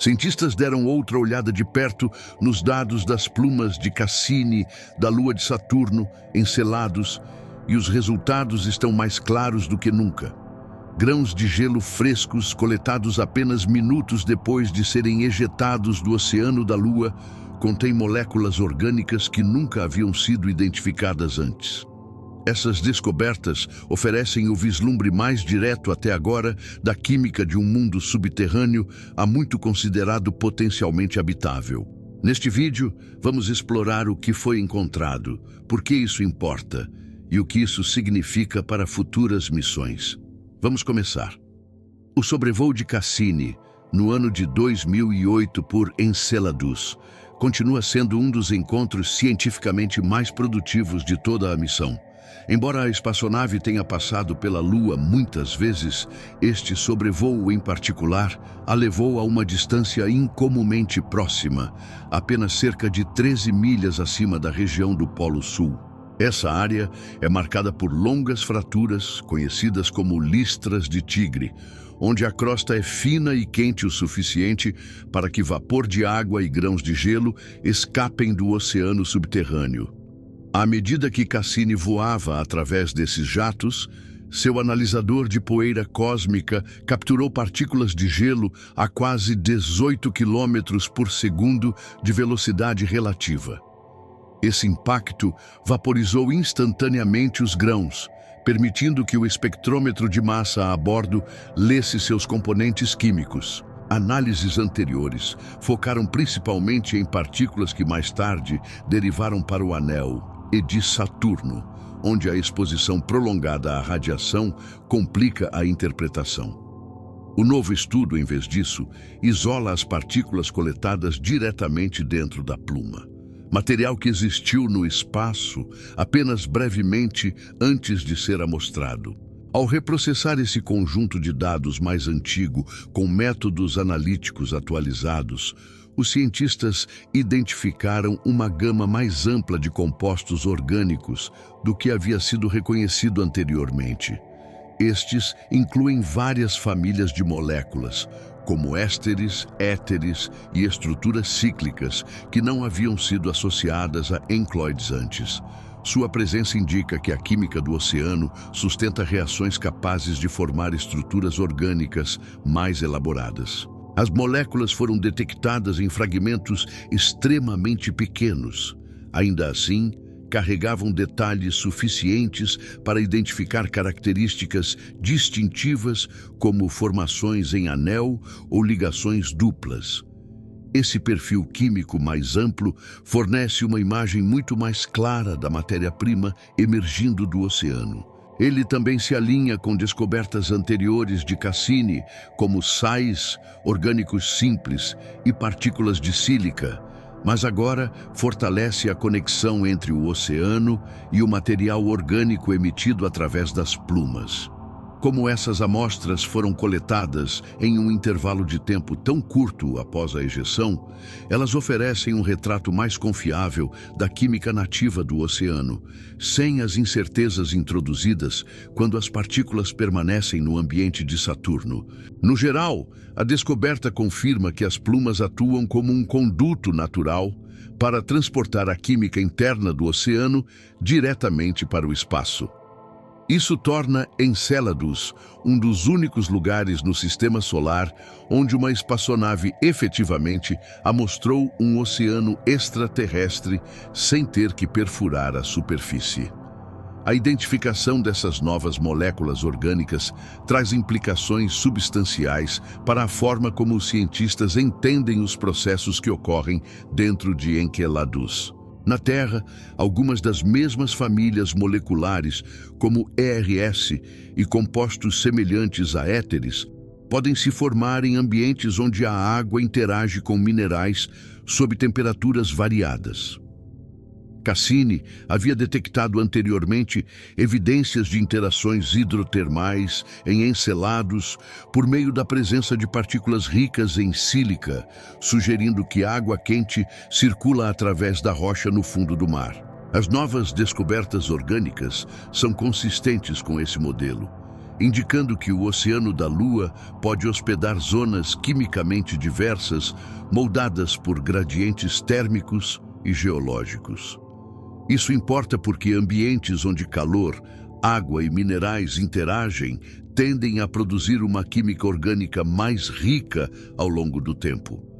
Cientistas deram outra olhada de perto nos dados das plumas de Cassini, da Lua de Saturno, Encelados, e os resultados estão mais claros do que nunca. Grãos de gelo frescos, coletados apenas minutos depois de serem ejetados do oceano da Lua, contêm moléculas orgânicas que nunca haviam sido identificadas antes. Essas descobertas oferecem o vislumbre mais direto até agora da química de um mundo subterrâneo há muito considerado potencialmente habitável. Neste vídeo, vamos explorar o que foi encontrado, por que isso importa e o que isso significa para futuras missões. Vamos começar. O sobrevoo de Cassini, no ano de 2008 por Enceladus, continua sendo um dos encontros cientificamente mais produtivos de toda a missão. Embora a espaçonave tenha passado pela Lua muitas vezes, este sobrevoo em particular a levou a uma distância incomumente próxima, apenas cerca de 13 milhas acima da região do Polo Sul. Essa área é marcada por longas fraturas, conhecidas como listras de tigre, onde a crosta é fina e quente o suficiente para que vapor de água e grãos de gelo escapem do oceano subterrâneo. À medida que Cassini voava através desses jatos, seu analisador de poeira cósmica capturou partículas de gelo a quase 18 km por segundo de velocidade relativa. Esse impacto vaporizou instantaneamente os grãos, permitindo que o espectrômetro de massa a bordo lesse seus componentes químicos. Análises anteriores focaram principalmente em partículas que mais tarde derivaram para o anel e de Saturno, onde a exposição prolongada à radiação complica a interpretação. O novo estudo, em vez disso, isola as partículas coletadas diretamente dentro da pluma, material que existiu no espaço apenas brevemente antes de ser amostrado. Ao reprocessar esse conjunto de dados mais antigo com métodos analíticos atualizados, os cientistas identificaram uma gama mais ampla de compostos orgânicos do que havia sido reconhecido anteriormente. Estes incluem várias famílias de moléculas, como ésteres, éteres e estruturas cíclicas que não haviam sido associadas a encloides antes. Sua presença indica que a química do oceano sustenta reações capazes de formar estruturas orgânicas mais elaboradas. As moléculas foram detectadas em fragmentos extremamente pequenos. Ainda assim, carregavam detalhes suficientes para identificar características distintivas como formações em anel ou ligações duplas. Esse perfil químico mais amplo fornece uma imagem muito mais clara da matéria-prima emergindo do oceano. Ele também se alinha com descobertas anteriores de Cassini, como sais orgânicos simples e partículas de sílica, mas agora fortalece a conexão entre o oceano e o material orgânico emitido através das plumas. Como essas amostras foram coletadas em um intervalo de tempo tão curto após a ejeção, elas oferecem um retrato mais confiável da química nativa do oceano, sem as incertezas introduzidas quando as partículas permanecem no ambiente de Saturno. No geral, a descoberta confirma que as plumas atuam como um conduto natural para transportar a química interna do oceano diretamente para o espaço. Isso torna Enceladus um dos únicos lugares no sistema solar onde uma espaçonave efetivamente amostrou um oceano extraterrestre sem ter que perfurar a superfície. A identificação dessas novas moléculas orgânicas traz implicações substanciais para a forma como os cientistas entendem os processos que ocorrem dentro de Enceladus. Na Terra, algumas das mesmas famílias moleculares, como ERS e compostos semelhantes a éteres, podem se formar em ambientes onde a água interage com minerais sob temperaturas variadas. Cassini havia detectado anteriormente evidências de interações hidrotermais em Encelados por meio da presença de partículas ricas em sílica, sugerindo que água quente circula através da rocha no fundo do mar. As novas descobertas orgânicas são consistentes com esse modelo. indicando que o oceano da Lua pode hospedar zonas quimicamente diversas, moldadas por gradientes térmicos e geológicos. Isso importa porque ambientes onde calor, água e minerais interagem tendem a produzir uma química orgânica mais rica ao longo do tempo.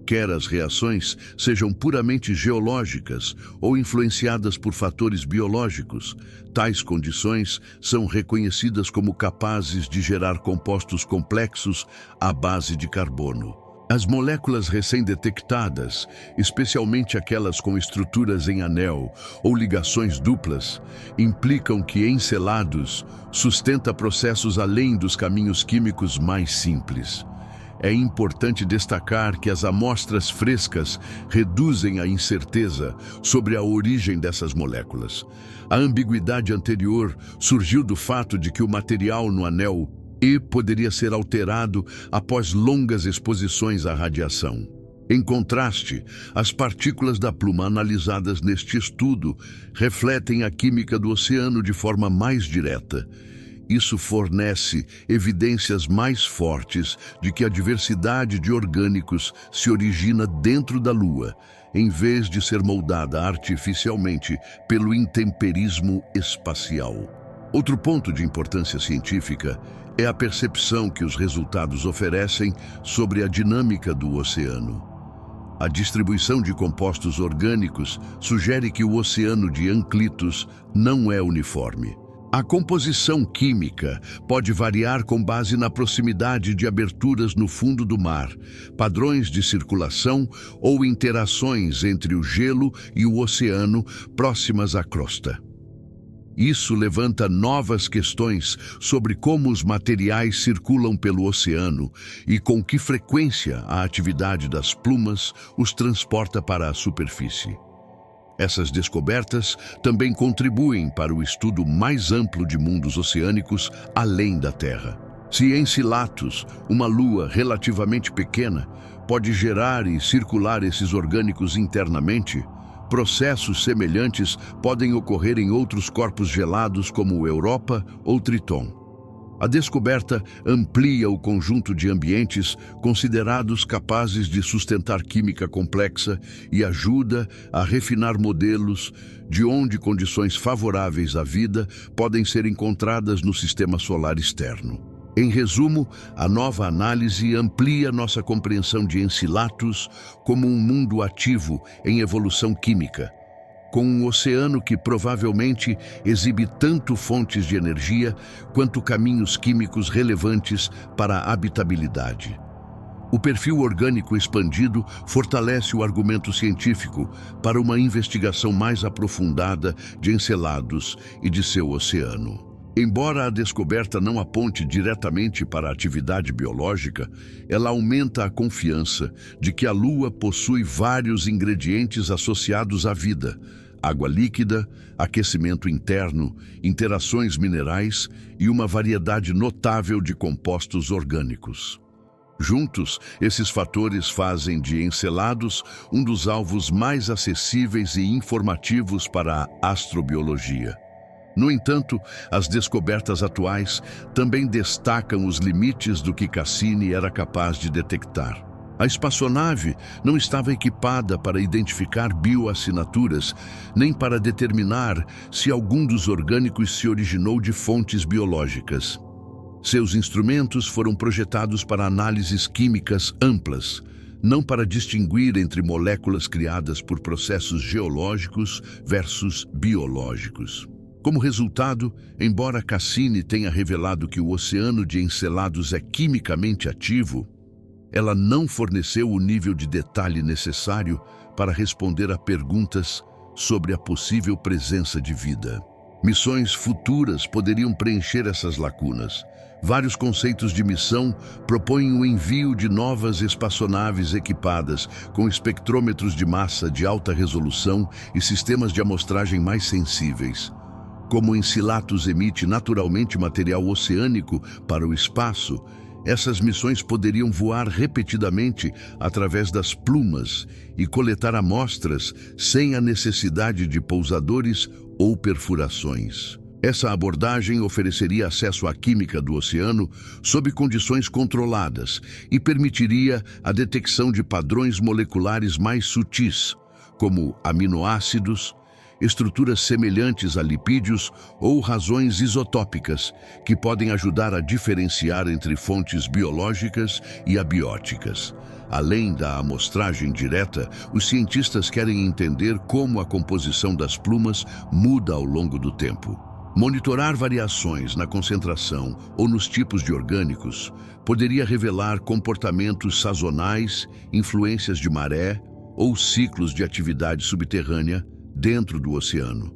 Quer as reações sejam puramente geológicas ou influenciadas por fatores biológicos, tais condições são reconhecidas como capazes de gerar compostos complexos à base de carbono. As moléculas recém-detectadas, especialmente aquelas com estruturas em anel ou ligações duplas, implicam que Encelados sustenta processos além dos caminhos químicos mais simples. É importante destacar que as amostras frescas reduzem a incerteza sobre a origem dessas moléculas. A ambiguidade anterior surgiu do fato de que o material no anel E poderia ser alterado após longas exposições à radiação. Em contraste, as partículas da pluma analisadas neste estudo refletem a química do oceano de forma mais direta. Isso fornece evidências mais fortes de que a diversidade de orgânicos se origina dentro da Lua, em vez de ser moldada artificialmente pelo intemperismo espacial. Outro ponto de importância científica é a percepção que os resultados oferecem sobre a dinâmica do oceano. A distribuição de compostos orgânicos sugere que o oceano de Enclitus não é uniforme. A composição química pode variar com base na proximidade de aberturas no fundo do mar, padrões de circulação ou interações entre o gelo e o oceano próximas à crosta. Isso levanta novas questões sobre como os materiais circulam pelo oceano e com que frequência a atividade das plumas os transporta para a superfície. Essas descobertas também contribuem para o estudo mais amplo de mundos oceânicos além da Terra. Se Encelados, uma lua relativamente pequena, pode gerar e circular esses orgânicos internamente, processos semelhantes podem ocorrer em outros corpos gelados como Europa ou Triton. A descoberta amplia o conjunto de ambientes considerados capazes de sustentar química complexa e ajuda a refinar modelos de onde condições favoráveis à vida podem ser encontradas no sistema solar externo. Em resumo, a nova análise amplia nossa compreensão de Encelados como um mundo ativo em evolução química, com um oceano que provavelmente exibe tanto fontes de energia quanto caminhos químicos relevantes para a habitabilidade. O perfil orgânico expandido fortalece o argumento científico para uma investigação mais aprofundada de Encelados e de seu oceano. Embora a descoberta não aponte diretamente para a atividade biológica, ela aumenta a confiança de que a Lua possui vários ingredientes associados à vida: água líquida, aquecimento interno, interações minerais e uma variedade notável de compostos orgânicos. Juntos, esses fatores fazem de Encelados um dos alvos mais acessíveis e informativos para a astrobiologia. No entanto, as descobertas atuais também destacam os limites do que Cassini era capaz de detectar. A espaçonave não estava equipada para identificar bioassinaturas, nem para determinar se algum dos orgânicos se originou de fontes biológicas. Seus instrumentos foram projetados para análises químicas amplas, não para distinguir entre moléculas criadas por processos geológicos versus biológicos. Como resultado, embora Cassini tenha revelado que o oceano de Encelados é quimicamente ativo, ela não forneceu o nível de detalhe necessário para responder a perguntas sobre a possível presença de vida. Missões futuras poderiam preencher essas lacunas. Vários conceitos de missão propõem o envio de novas espaçonaves equipadas com espectrômetros de massa de alta resolução e sistemas de amostragem mais sensíveis. Como Encelados emite naturalmente material oceânico para o espaço, essas missões poderiam voar repetidamente através das plumas e coletar amostras sem a necessidade de pousadores ou perfurações. Essa abordagem ofereceria acesso à química do oceano sob condições controladas e permitiria a detecção de padrões moleculares mais sutis, como aminoácidos, estruturas semelhantes a lipídios ou razões isotópicas, que podem ajudar a diferenciar entre fontes biológicas e abióticas. Além da amostragem direta, os cientistas querem entender como a composição das plumas muda ao longo do tempo. Monitorar variações na concentração ou nos tipos de orgânicos poderia revelar comportamentos sazonais, influências de maré ou ciclos de atividade subterrânea dentro do oceano.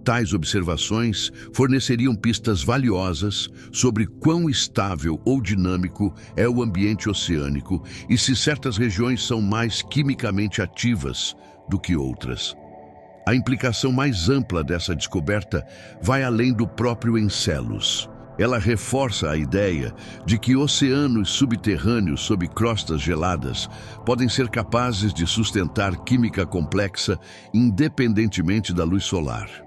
Tais observações forneceriam pistas valiosas sobre quão estável ou dinâmico é o ambiente oceânico e se certas regiões são mais quimicamente ativas do que outras. A implicação mais ampla dessa descoberta vai além do próprio Enceladus. Ela reforça a ideia de que oceanos subterrâneos sob crostas geladas podem ser capazes de sustentar química complexa independentemente da luz solar.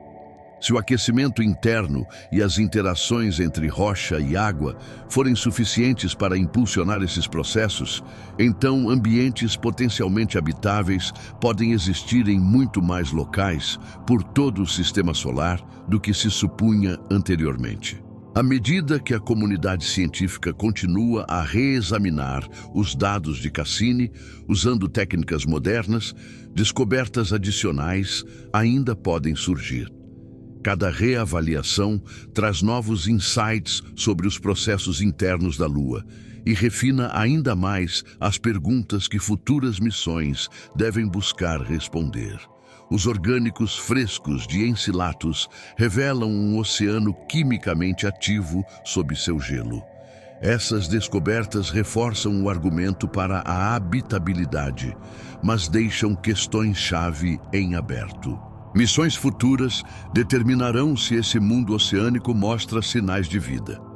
Se o aquecimento interno e as interações entre rocha e água forem suficientes para impulsionar esses processos, então ambientes potencialmente habitáveis podem existir em muito mais locais por todo o sistema solar do que se supunha anteriormente. À medida que a comunidade científica continua a reexaminar os dados de Cassini, usando técnicas modernas, descobertas adicionais ainda podem surgir. Cada reavaliação traz novos insights sobre os processos internos da Lua e refina ainda mais as perguntas que futuras missões devem buscar responder. Os orgânicos frescos de Enceladus revelam um oceano quimicamente ativo sob seu gelo. Essas descobertas reforçam o argumento para a habitabilidade, mas deixam questões-chave em aberto. Missões futuras determinarão se esse mundo oceânico mostra sinais de vida.